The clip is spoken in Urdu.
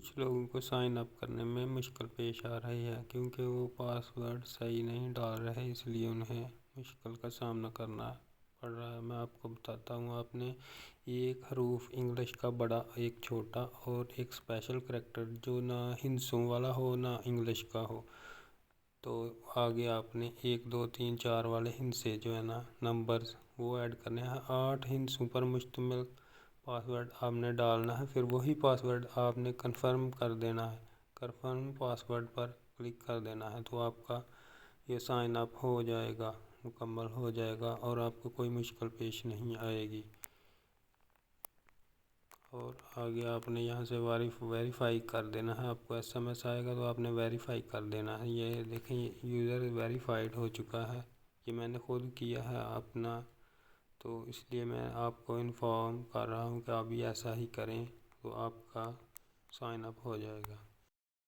کچھ لوگوں کو سائن اپ کرنے میں مشکل پیش آ رہی ہے کیونکہ وہ پاسورڈ صحیح نہیں ڈال رہے، اس لیے انہیں مشکل کا سامنا کرنا پڑ رہا ہے۔ میں آپ کو بتاتا ہوں، آپ نے ایک حروف انگلش کا بڑا، ایک چھوٹا اور ایک اسپیشل کریکٹر جو نہ ہندسوں والا ہو نہ انگلش کا ہو، تو آگے آپ نے 1 2 3 4 والے ہندسے جو ہے نا نمبرز وہ ایڈ کرنے ہیں۔ 8 ہندسوں پر مشتمل پاسورڈ آپ نے ڈالنا ہے، پھر وہی پاسورڈ آپ نے کنفرم کر دینا ہے۔ کنفرم پاسورڈ پر کلک کر دینا ہے تو آپ کا یہ سائن اپ ہو جائے گا، مکمل ہو جائے گا اور آپ کو کوئی مشکل پیش نہیں آئے گی۔ اور آگے آپ نے یہاں سے ویریفائی کر دینا ہے، آپ کو ایس ایم ایس آئے گا تو آپ نے ویریفائی کر دینا ہے۔ یہ دیکھیں یوزر ویریفائڈ ہو چکا ہے، یہ میں نے خود کیا ہے اپنا، تو اس لیے میں آپ کو انفارم کر رہا ہوں کہ آپ بھی ایسا ہی کریں تو آپ کا سائن اپ ہو جائے گا۔